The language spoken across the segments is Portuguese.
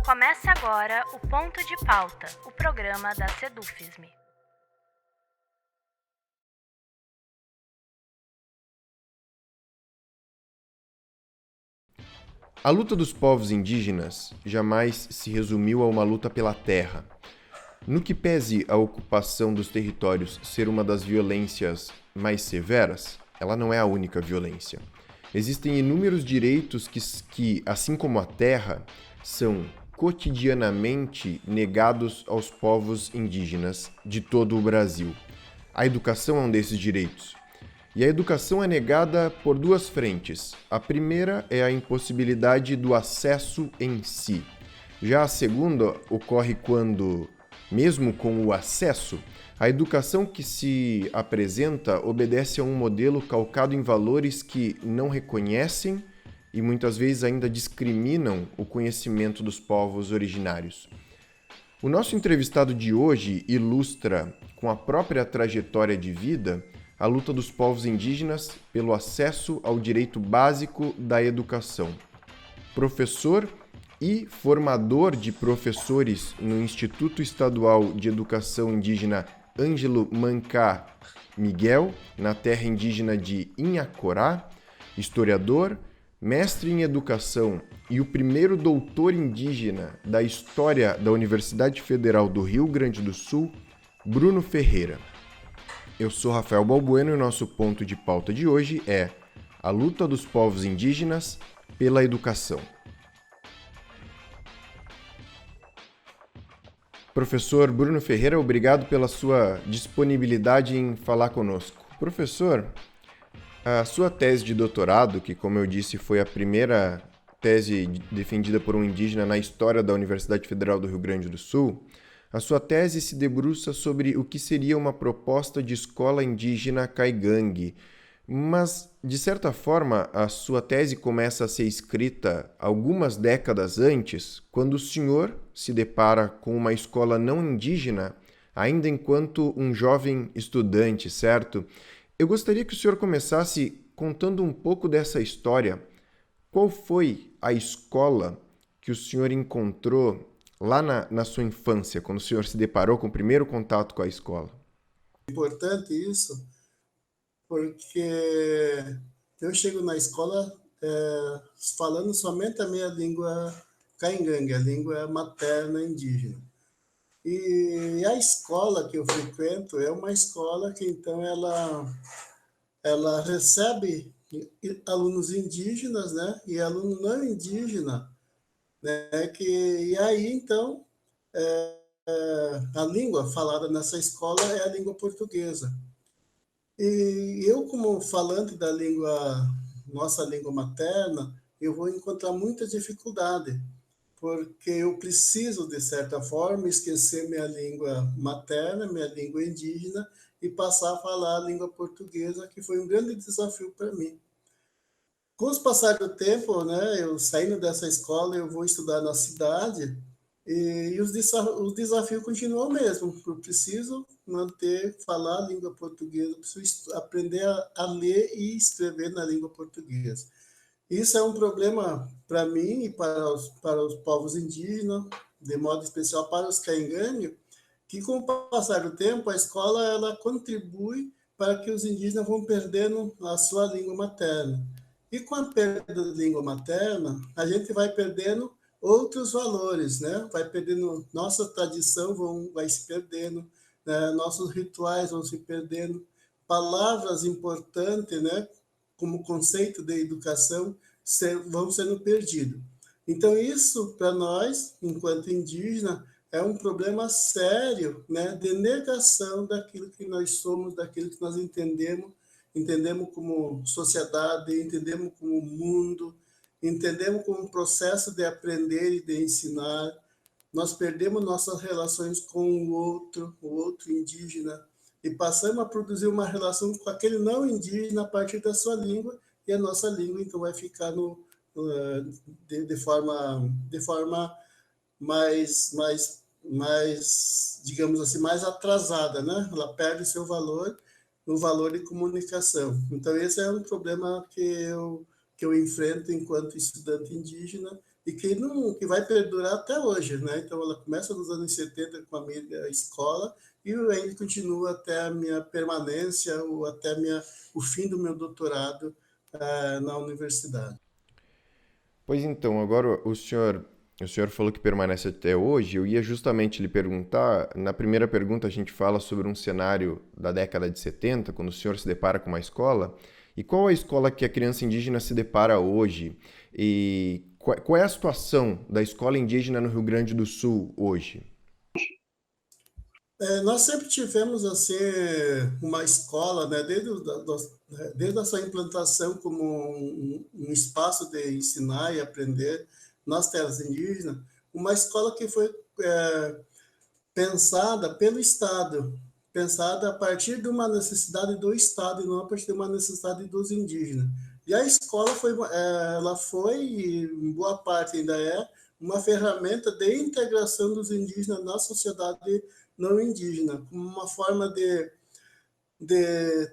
Começa agora o Ponto de Pauta, o programa da Sedufisme. A luta dos povos indígenas jamais se resumiu a uma luta pela terra. No que pese a ocupação dos territórios ser uma das violências mais severas, ela não é a única violência. Existem inúmeros direitos que, assim como a terra, são cotidianamente negados aos povos indígenas de todo o Brasil. A educação é um desses direitos. E a educação é negada por duas frentes. A primeira é a impossibilidade do acesso em si. Já a segunda ocorre quando, mesmo com o acesso, a educação que se apresenta obedece a um modelo calcado em valores que não reconhecem e muitas vezes ainda discriminam o conhecimento dos povos originários. O nosso entrevistado de hoje ilustra, com a própria trajetória de vida, a luta dos povos indígenas pelo acesso ao direito básico da educação. Professor e formador de professores no Instituto Estadual de Educação Indígena Ângelo Mancá Miguel, na terra indígena de Inhacorá, historiador, mestre em educação e o primeiro doutor indígena da história da Universidade Federal do Rio Grande do Sul, Bruno Ferreira. Eu sou Rafael Balbueno e o nosso ponto de pauta de hoje é a luta dos povos indígenas pela educação. Professor Bruno Ferreira, obrigado pela sua disponibilidade em falar conosco. Professor, a sua tese de doutorado, que como eu disse foi a primeira tese defendida por um indígena na história da Universidade Federal do Rio Grande do Sul, a sua tese se debruça sobre o que seria uma proposta de escola indígena caigangue, mas, de certa forma, a sua tese começa a ser escrita algumas décadas antes, quando o senhor se depara com uma escola não indígena, ainda enquanto um jovem estudante, certo? Eu gostaria que o senhor começasse contando um pouco dessa história. Qual foi a escola que o senhor encontrou lá na sua infância, quando o senhor se deparou com o primeiro contato com a escola? Importante isso, porque eu chego na escola falando somente a minha língua caingangue, a língua materna indígena. E a escola que eu frequento é uma escola que, então, ela recebe alunos indígenas, né, e aluno não indígena, né, e aí, então, a língua falada nessa escola é a língua portuguesa. E eu, como falante da língua, nossa língua materna, eu vou encontrar muita dificuldade, porque eu preciso, de certa forma, esquecer minha língua materna, minha língua indígena, e passar a falar a língua portuguesa, que foi um grande desafio para mim. Com os passar do tempo, né, eu saindo dessa escola, eu vou estudar na cidade, e os desafios continuam mesmo. Eu preciso manter, falar a língua portuguesa, preciso aprender a ler e escrever na língua portuguesa. Isso é um problema para mim e para os povos indígenas, de modo especial para os caingangue, que com o passar do tempo, a escola ela contribui para que os indígenas vão perdendo a sua língua materna. E com a perda da língua materna, a gente vai perdendo outros valores, né? Vai perdendo, nossa tradição vai se perdendo, né? Nossos rituais vão se perdendo, palavras importantes, né? Como conceito de educação, vão sendo perdidos. Então, isso, para nós, enquanto indígena, é um problema sério, né, de negação daquilo que nós somos, daquilo que nós entendemos como sociedade, entendemos como mundo, entendemos como um processo de aprender e de ensinar. Nós perdemos nossas relações com o outro indígena, e passamos a produzir uma relação com aquele não indígena a partir da sua língua, e a nossa língua, então, vai ficar de forma mais, digamos assim, mais atrasada, né? Ela perde seu valor, o valor de comunicação. Então, esse é um problema que eu enfrento enquanto estudante indígena e que vai perdurar até hoje, né? Então, ela começa nos anos 70 com a minha escola e ainda continua até a minha permanência ou até o fim do meu doutorado na universidade. Pois então, agora o senhor falou que permanece até hoje. Eu ia justamente lhe perguntar, na primeira pergunta a gente fala sobre um cenário da década de 70, quando o senhor se depara com uma escola. E qual é a escola que a criança indígena se depara hoje? E qual é a situação da escola indígena no Rio Grande do Sul hoje? Nós sempre tivemos assim uma escola, né, desde a sua implantação como um espaço de ensinar e aprender nas terras indígenas, uma escola que foi pensada pelo Estado, pensada a partir de uma necessidade do Estado e não a partir de uma necessidade dos indígenas. E a escola ela foi, e em boa parte ainda é, uma ferramenta de integração dos indígenas na sociedade não indígena, como uma forma de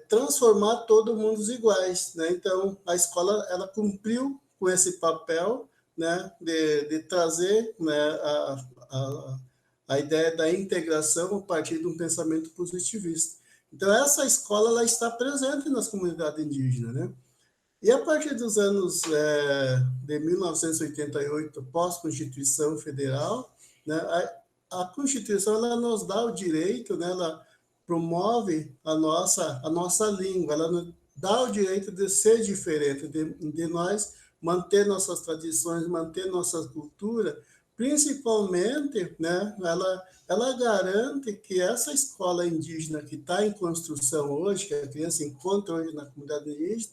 transformar todo mundo iguais, né? Então, a escola ela cumpriu com esse papel, né, de trazer, né, a ideia da integração a partir de um pensamento positivista. Então, essa escola ela está presente nas comunidades indígenas, né? E a partir dos anos de 1988, pós-Constituição Federal, né, a Constituição ela nos dá o direito, né, ela promove a nossa língua, ela nos dá o direito de ser diferente, de nós manter nossas tradições, manter nossa cultura, principalmente, né, ela garante que essa escola indígena que está em construção hoje, que a criança encontra hoje na comunidade indígena,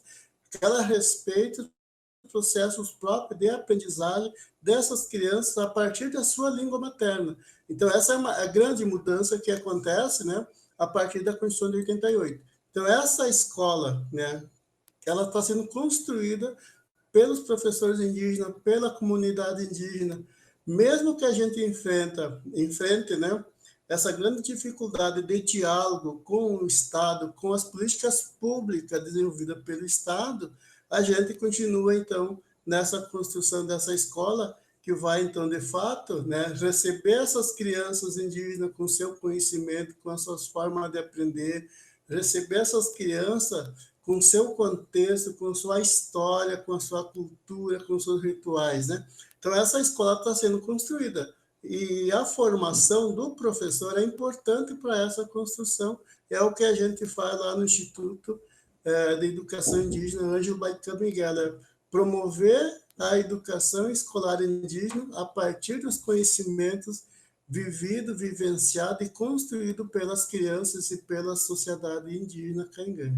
que ela respeite os processos próprios de aprendizagem dessas crianças a partir da sua língua materna. Então, essa é a grande mudança que acontece, né, a partir da Constituição de 88. Então, essa escola, né, ela está sendo construída pelos professores indígenas, pela comunidade indígena, mesmo que a gente enfrente, né, essa grande dificuldade de diálogo com o Estado, com as políticas públicas desenvolvidas pelo Estado, a gente continua, então, nessa construção dessa escola, que vai, então, de fato, né, receber essas crianças indígenas com seu conhecimento, com as suas formas de aprender, receber essas crianças com seu contexto, com sua história, com a sua cultura, com seus rituais, né? Então, essa escola está sendo construída. E a formação do professor é importante para essa construção. É o que a gente faz lá no Instituto de Educação Indígena Ângelo Baicã Miguel, é promover a educação escolar indígena a partir dos conhecimentos vivido, vivenciado e construído pelas crianças e pela sociedade indígena caingangue.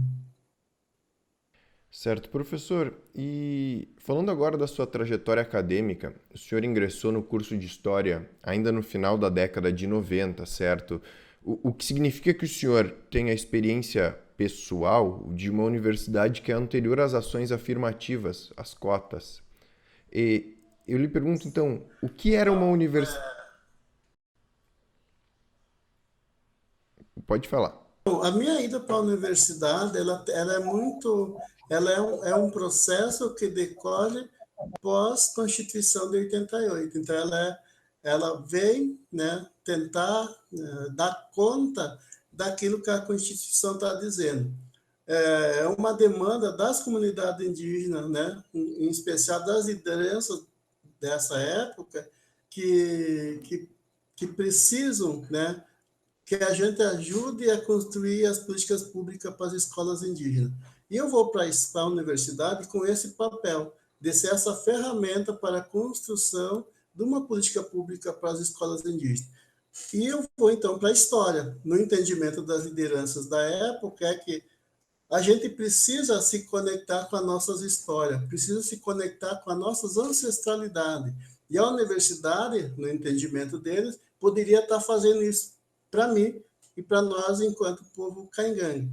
Certo, professor. E falando agora da sua trajetória acadêmica, o senhor ingressou no curso de História ainda no final da década de 90, certo? O que significa que o senhor tem a experiência pessoal de uma universidade que é anterior às ações afirmativas, às cotas. E eu lhe pergunto, então, o que era uma universidade? Pode falar. Bom, a minha ida para a universidade, ela é muito, ela é um processo que decorre pós-Constituição de 88. Então, ela vem, né, tentar dar conta daquilo que a Constituição está dizendo. É uma demanda das comunidades indígenas, né, em especial das lideranças dessa época, que precisam, né, que a gente ajude a construir as políticas públicas para as escolas indígenas. E eu vou para a universidade com esse papel, de ser essa ferramenta para a construção de uma política pública para as escolas indígenas. E eu vou, então, para a história. No entendimento das lideranças da época, é que a gente precisa se conectar com as nossas histórias, precisa se conectar com as nossas ancestralidades. E a universidade, no entendimento deles, poderia estar fazendo isso para mim e para nós, enquanto povo caingangue.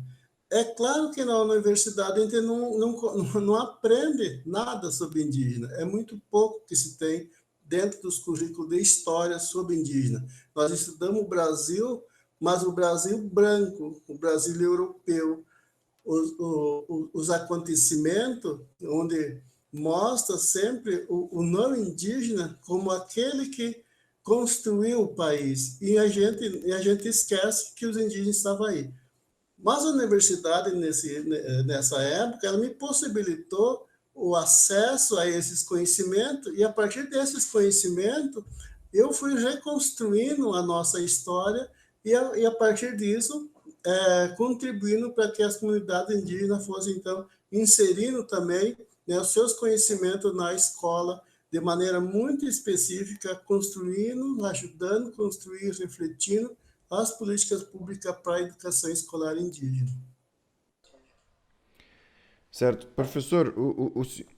É claro que na universidade a gente não aprende nada sobre indígena, é muito pouco que se tem dentro dos currículos de história sobre indígena. Nós estudamos o Brasil, mas o Brasil branco, o Brasil europeu, os acontecimentos onde mostra sempre o não indígena como aquele que construiu o país, e a gente esquece que os indígenas estavam aí. Mas a universidade, nessa época, ela me possibilitou o acesso a esses conhecimentos, e a partir desses conhecimentos, eu fui reconstruindo a nossa história, e a partir disso, contribuindo para que as comunidades indígenas fossem, então, inserindo também, né, os seus conhecimentos na escola, de maneira muito específica, construindo, ajudando a construir, refletindo as políticas públicas para a educação escolar indígena. Certo. Professor,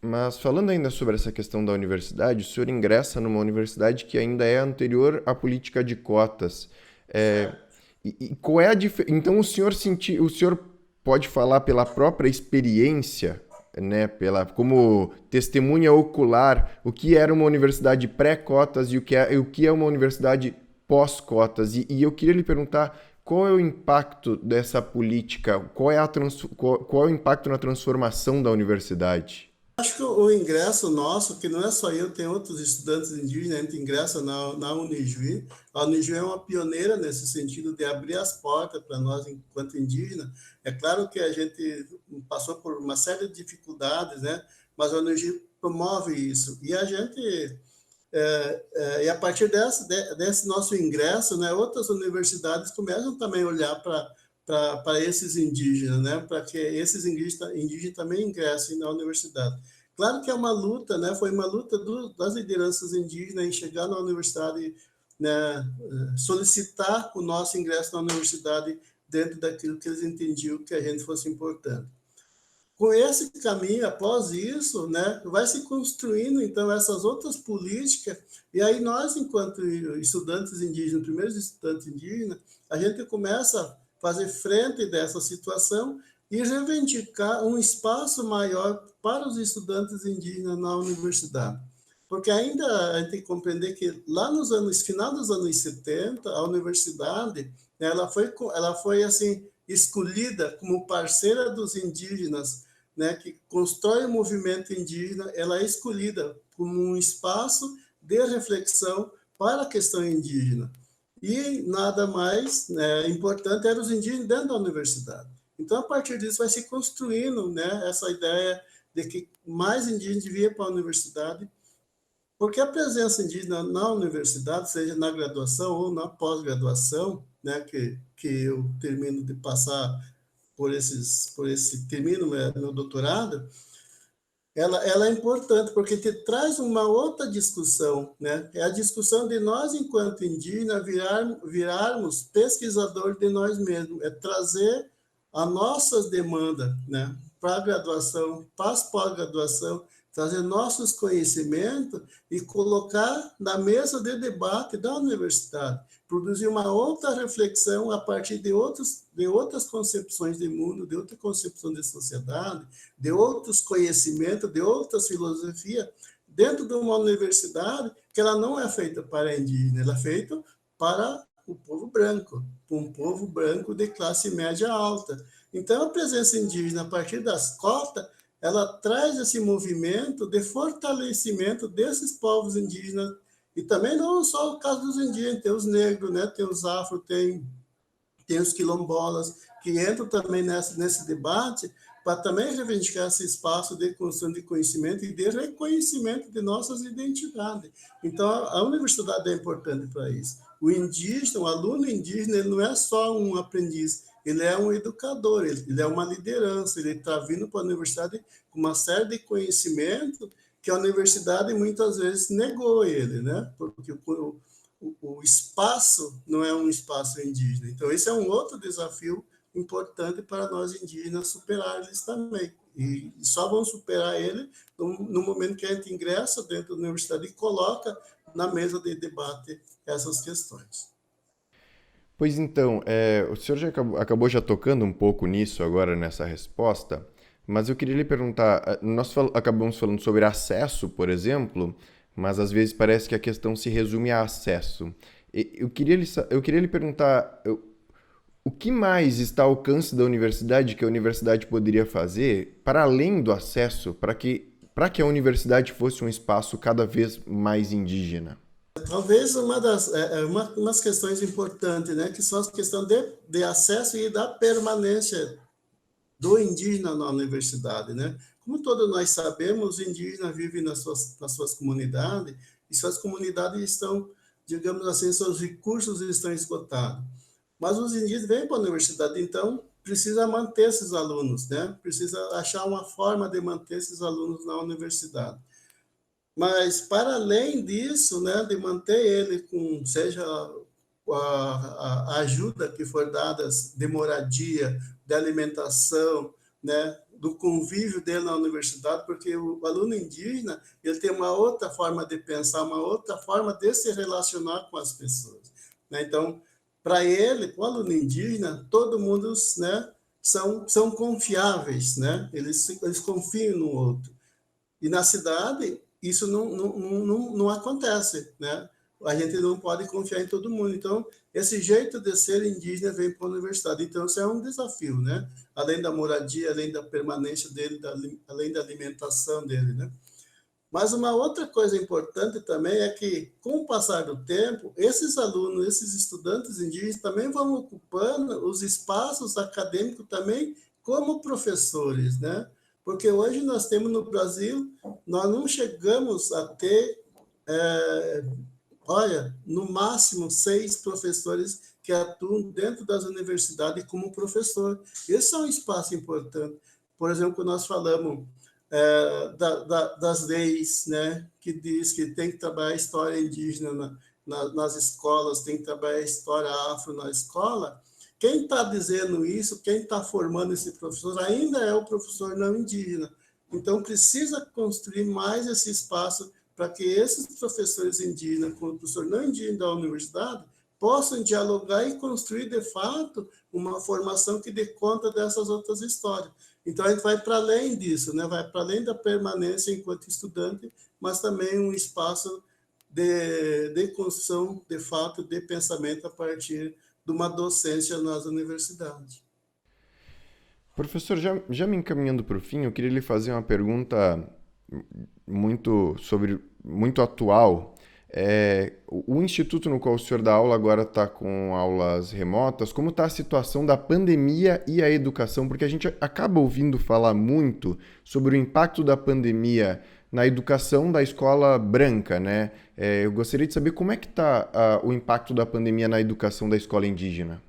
mas falando ainda sobre essa questão da universidade, o senhor ingressa numa universidade que ainda é anterior à política de cotas. E qual é a diferença? Então, o senhor pode falar pela própria experiência, né, como testemunha ocular, o que era uma universidade pré-cotas e o que é uma universidade pós-cotas. E eu queria lhe perguntar qual é o impacto dessa política, qual é o impacto na transformação da universidade? Acho que o ingresso nosso, que não é só eu, tem outros estudantes indígenas, a gente ingressa na Unijuí. A Unijuí é uma pioneira nesse sentido de abrir as portas para nós enquanto indígenas. É claro que a gente passou por uma série de dificuldades, né? Mas a Unijuí promove isso. E a gente, e a partir desse nosso ingresso, né, outras universidades começam também a olhar para esses indígenas, né, para que esses indígenas também ingressem na universidade. Claro que é uma luta, né, foi uma luta das lideranças indígenas em chegar na universidade, né, solicitar o nosso ingresso na universidade dentro daquilo que eles entendiam que a gente fosse importante. Com esse caminho, após isso, né, vai se construindo, então, essas outras políticas, e aí nós, enquanto estudantes indígenas, primeiros estudantes indígenas, a gente começa a fazer frente dessa situação e reivindicar um espaço maior para os estudantes indígenas na universidade. Porque ainda a gente tem que compreender que lá final dos anos 70, a universidade, ela foi assim, escolhida como parceira dos indígenas, né, que constrói o movimento indígena, ela é escolhida como um espaço de reflexão para a questão indígena. E nada mais, né, importante eram os indígenas dentro da universidade. Então, a partir disso, vai se construindo, né, essa ideia de que mais indígenas deviam para a universidade, porque a presença indígena na universidade, seja na graduação ou na pós-graduação, né, que eu termino de passar termino meu doutorado, ela é importante porque te traz uma outra discussão, né? É a discussão de nós, enquanto indígenas, virarmos pesquisadores de nós mesmos, é trazer as nossas demandas, né, para a graduação, para a pós-graduação, trazer nossos conhecimentos e colocar na mesa de debate da universidade, produzir uma outra reflexão a partir de outras concepções de mundo, de outra concepção de sociedade, de outros conhecimentos, de outras filosofias, dentro de uma universidade que ela não é feita para indígena, ela é feita para o povo branco, um povo branco de classe média alta. Então, a presença indígena, a partir das cotas, ela traz esse movimento de fortalecimento desses povos indígenas, e também não só o caso dos indígenas, tem os negros, né? Tem os afro, tem os quilombolas, que entram também nesse debate para também reivindicar esse espaço de construção de conhecimento e de reconhecimento de nossas identidades. Então, a universidade é importante para isso. O indígena, o aluno indígena, ele não é só um aprendiz, ele é um educador, ele é uma liderança, ele está vindo para a universidade com uma série de conhecimento que a universidade muitas vezes negou ele, né? Porque o espaço não é um espaço indígena. Então, esse é um outro desafio importante para nós indígenas superar eles também. E só vamos superar ele no momento que a gente ingressa dentro da universidade e coloca na mesa de debate essas questões. Pois então, o senhor já acabou já tocando um pouco nisso agora nessa resposta, mas eu queria lhe perguntar, nós acabamos falando sobre acesso, por exemplo, mas às vezes parece que a questão se resume a acesso. Eu queria lhe perguntar, o que mais está ao alcance da universidade que a universidade poderia fazer para além do acesso, para que para que a universidade fosse um espaço cada vez mais indígena? Talvez umas questões importantes, né, que são as questões de acesso e da permanência do indígena na universidade, né? Como todos nós sabemos, os indígenas vivem nas suas comunidades e suas comunidades estão, digamos assim, seus recursos estão esgotados. Mas os indígenas vêm para a universidade, então precisa manter esses alunos, né? Precisa achar uma forma de manter esses alunos na universidade. Mas, para além disso, né, de manter ele com, seja a ajuda que for dada de moradia, de alimentação, né, do convívio dele na universidade, porque o aluno indígena ele tem uma outra forma de pensar, uma outra forma de se relacionar com as pessoas. Né? Então, para ele, o aluno indígena, todo mundo, né, são confiáveis, né? Eles confiam no outro. E na cidade, isso não acontece, né? A gente não pode confiar em todo mundo. Então, esse jeito de ser indígena vem para a universidade. Então, isso é um desafio, né? Além da moradia, além da permanência dele, além da alimentação dele, né? Mas uma outra coisa importante também é que, com o passar do tempo, esses alunos, esses estudantes indígenas também vão ocupando os espaços acadêmicos também como professores, né? Porque hoje nós temos no Brasil, nós não chegamos a ter, olha, no máximo 6 professores que atuam dentro das universidades como professor. Esse é um espaço importante. Por exemplo, quando nós falamos das leis, né, que diz que tem que trabalhar a história indígena nas escolas, tem que trabalhar a história afro na escola, quem está dizendo isso, quem está formando esse professor, ainda é o professor não indígena. Então, precisa construir mais esse espaço para que esses professores indígenas, com o professor não indígena da universidade, possam dialogar e construir, de fato, uma formação que dê conta dessas outras histórias. Então, a gente vai para além disso, né? Vai para além da permanência enquanto estudante, mas também um espaço de construção, de fato, de pensamento a partir de uma docência nas universidades. Professor, já me encaminhando para o fim, eu queria lhe fazer uma pergunta muito atual. O instituto no qual o senhor dá aula agora está com aulas remotas. Como está a situação da pandemia e a educação? Porque a gente acaba ouvindo falar muito sobre o impacto da pandemia na educação da escola branca, né? Eu gostaria de saber como é que está o impacto da pandemia na educação da escola indígena.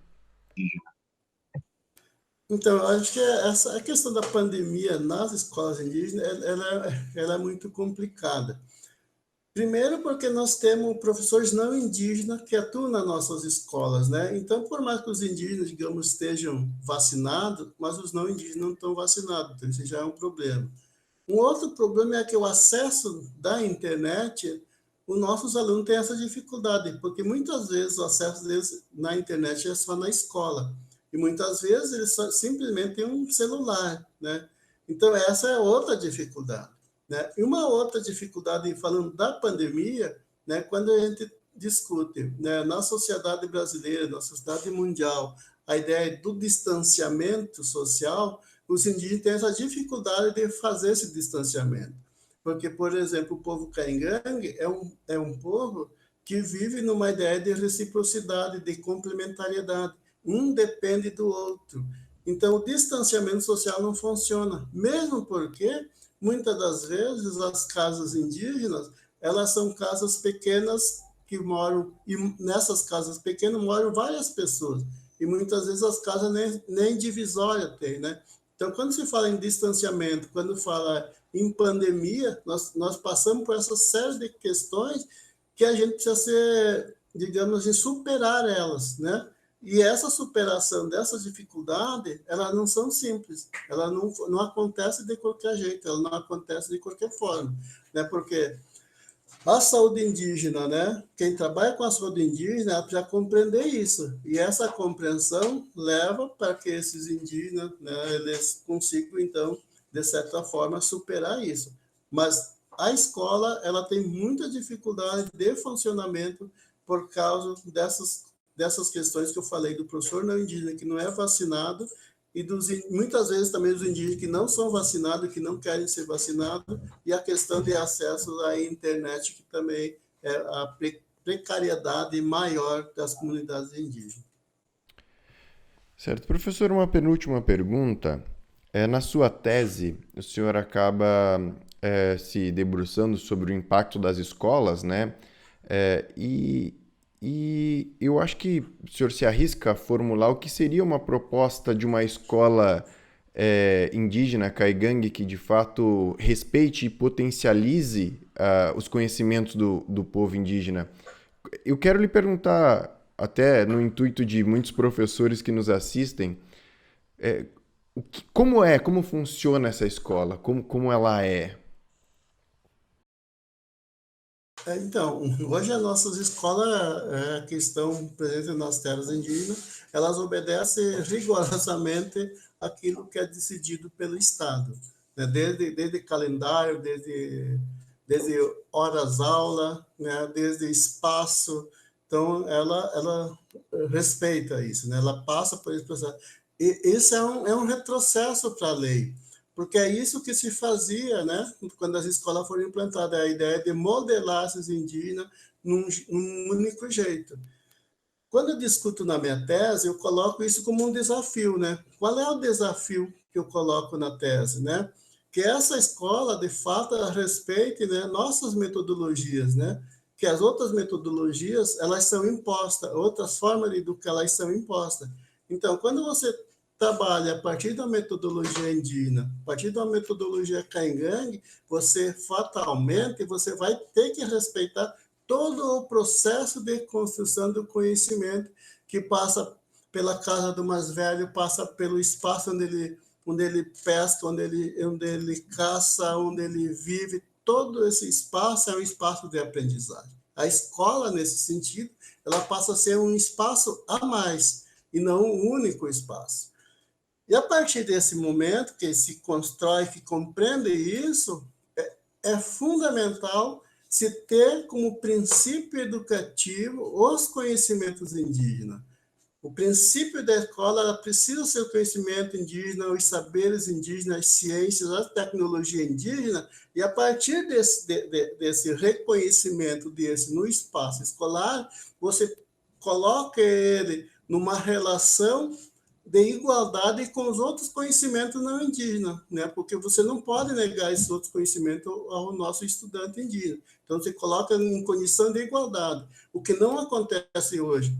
Então, eu acho que a questão da pandemia nas escolas indígenas ela é muito complicada. Primeiro porque nós temos professores não indígenas que atuam nas nossas escolas, né? Então, por mais que os indígenas, digamos, estejam vacinados, mas os não indígenas não estão vacinados, então isso já é um problema. Um outro problema é que o acesso da internet, os nossos alunos têm essa dificuldade, porque muitas vezes o acesso deles na internet é só na escola, e muitas vezes eles simplesmente têm um celular, né? Então, essa é outra dificuldade. Né? E uma outra dificuldade, falando da pandemia, né, quando a gente discute, né, na sociedade brasileira, na sociedade mundial, a ideia do distanciamento social, os indígenas têm essa dificuldade de fazer esse distanciamento. Porque, por exemplo, o povo caingangue é um povo que vive numa ideia de reciprocidade, de complementariedade. Um depende do outro. Então, o distanciamento social não funciona, mesmo porque muitas das vezes as casas indígenas, elas são casas pequenas que moram, e nessas casas pequenas moram várias pessoas, e muitas vezes as casas nem divisória tem, né? Então, quando se fala em distanciamento, quando fala em pandemia, nós passamos por essa série de questões que a gente precisa ser, digamos assim, superar elas, né? E essa superação dessas dificuldades, elas não são simples, ela não acontece de qualquer jeito, ela não acontece de qualquer forma, né? Porque a saúde indígena, né? Quem trabalha com a saúde indígena, ela precisa compreender isso, e essa compreensão leva para que esses indígenas, né, eles consigam, então, de certa forma, superar isso. Mas a escola, ela tem muita dificuldade de funcionamento por causa dessas questões que eu falei do professor não indígena que não é vacinado e muitas vezes também os indígenas que não são vacinados, que não querem ser vacinados, e a questão de acesso à internet, que também é a precariedade maior das comunidades indígenas. Certo. Professor, uma penúltima pergunta. Na sua tese, o senhor acaba se debruçando sobre o impacto das escolas, né? E eu acho que o senhor se arrisca a formular o que seria uma proposta de uma escola indígena, caigangue, que de fato respeite e potencialize os conhecimentos do povo indígena. Eu quero lhe perguntar, até no intuito de muitos professores que nos assistem, como funciona essa escola, como ela é? Então, hoje as nossas escolas que estão presentes nas terras indígenas, elas obedecem rigorosamente aquilo que é decidido pelo Estado, né? Desde calendário, desde horas-aula, né? Desde espaço. Então, ela respeita isso, né? Ela passa por esse processo. E isso é um retrocesso para a lei, porque é isso que se fazia, né, quando as escolas foram implantadas, a ideia de modelar esses indígenas num único jeito. Quando eu discuto na minha tese, eu coloco isso como um desafio, né? Qual é o desafio que eu coloco na tese, né? Que essa escola, de fato, ela respeite, né, nossas metodologias, né? Que as outras metodologias, elas são impostas, outras formas de educar, elas são impostas. Então, quando você trabalha a partir da metodologia indígena, a partir da metodologia caingangue, você fatalmente você vai ter que respeitar todo o processo de construção do conhecimento, que passa pela casa do mais velho, passa pelo espaço onde ele pesca, onde ele caça, onde ele vive. Todo esse espaço é um espaço de aprendizagem. A escola, nesse sentido, ela passa a ser um espaço a mais, e não um único espaço. E a partir desse momento que se constrói, que compreende isso, é fundamental se ter como princípio educativo os conhecimentos indígenas. O princípio da escola ela precisa ser o conhecimento indígena, os saberes indígenas, as ciências, a tecnologia indígena, e a partir desse reconhecimento desse no espaço escolar, você coloca ele numa relação de igualdade com os outros conhecimentos não indígenas, né? Porque você não pode negar esses outros conhecimentos ao nosso estudante indígena. Então, você coloca em condição de igualdade, o que não acontece hoje.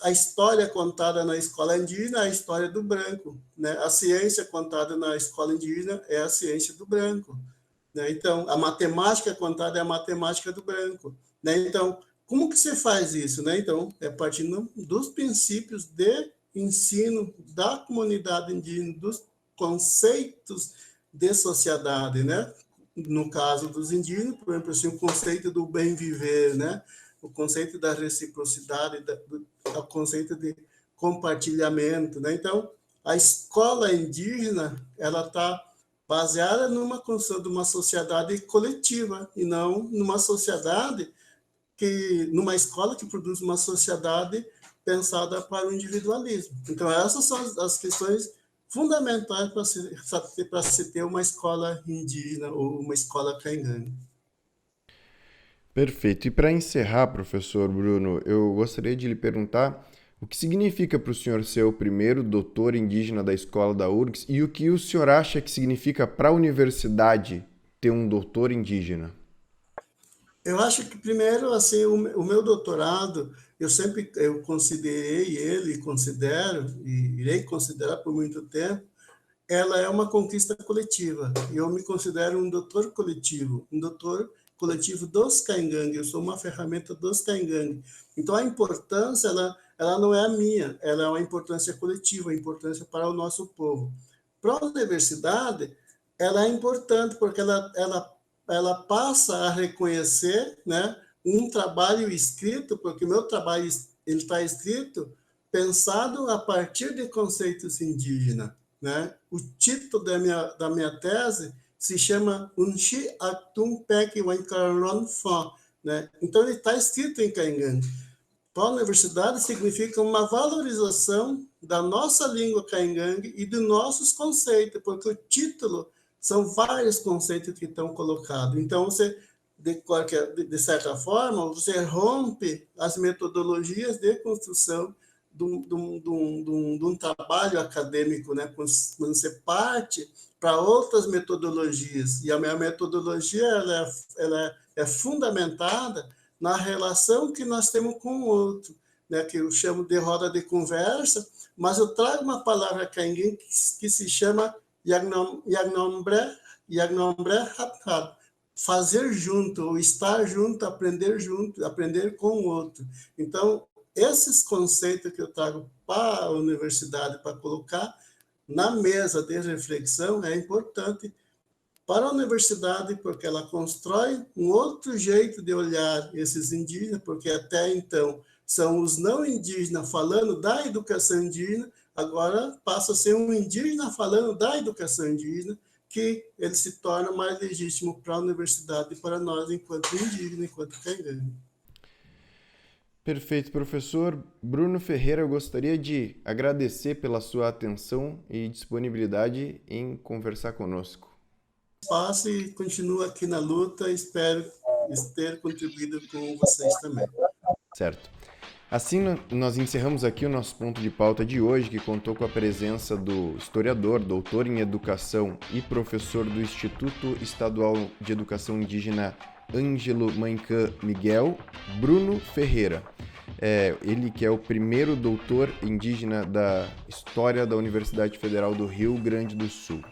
A história contada na escola indígena é a história do branco, né? A ciência contada na escola indígena é a ciência do branco, né? Então, a matemática contada é a matemática do branco, né? Então, como que se faz isso, né? Então, é partindo dos princípios de ensino da comunidade indígena, dos conceitos de sociedade, né? No caso dos indígenas, por exemplo, assim, o conceito do bem viver, né? O conceito da reciprocidade, o conceito de compartilhamento, né? Então, a escola indígena, ela está baseada numa construção de uma sociedade coletiva e não numa sociedade numa escola que produz uma sociedade pensada para o individualismo. Então, essas são as questões fundamentais para se ter uma escola indígena ou uma escola caingangue. Perfeito. E para encerrar, professor Bruno, eu gostaria de lhe perguntar o que significa para o senhor ser o primeiro doutor indígena da escola da URGS e o que o senhor acha que significa para a universidade ter um doutor indígena? Eu acho que, primeiro, assim, o meu doutorado, eu considerei ele, considero, e irei considerar por muito tempo, ela é uma conquista coletiva. Eu me considero um doutor coletivo, um doutor coletivo dos caingangue. Eu sou uma ferramenta dos caingangue. Então, a importância, ela não é a minha, ela é uma importância coletiva, a importância para o nosso povo. Para a universidade, ela é importante porque ela passa a reconhecer, né, um trabalho escrito, porque o meu trabalho ele está escrito pensado a partir de conceitos indígenas, né? O título da minha tese se chama Unchi Atum Pek Wankaron Fon, né? Então ele está escrito em Caingangue. Para a universidade significa uma valorização da nossa língua caingangue e dos nossos conceitos, porque o título são vários conceitos que estão colocados. Então, você, de certa forma, você rompe as metodologias de construção de um trabalho acadêmico, né? Quando você parte para outras metodologias, e a minha metodologia ela é fundamentada na relação que nós temos com o outro, né? Que eu chamo de roda de conversa, mas eu trago uma palavra cainguém que se chama Yagnombre Hathat, fazer junto, ou estar junto, aprender com o outro. Então, esses conceitos que eu trago para a universidade, para colocar na mesa de reflexão, é importante para a universidade, porque ela constrói um outro jeito de olhar esses indígenas, porque até então são os não indígenas falando da educação indígena, agora passa a ser um indígena falando da educação indígena, que ele se torna mais legítimo para a universidade e para nós, enquanto indígena, enquanto caingangue. Perfeito, professor. Bruno Ferreira, eu gostaria de agradecer pela sua atenção e disponibilidade em conversar conosco. Espaço e continuo aqui na luta, espero ter contribuído com vocês também. Certo. Assim, nós encerramos aqui o nosso ponto de pauta de hoje, que contou com a presença do historiador, doutor em educação e professor do Instituto Estadual de Educação Indígena Ângelo Manhã Miguel, Bruno Ferreira. Ele que é o primeiro doutor indígena da história da Universidade Federal do Rio Grande do Sul.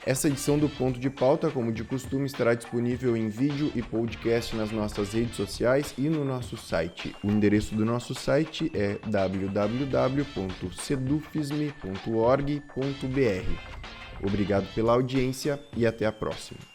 Essa edição do Ponto de Pauta, como de costume, estará disponível em vídeo e podcast nas nossas redes sociais e no nosso site. O endereço do nosso site é www.sedufisme.org.br. Obrigado pela audiência e até a próxima.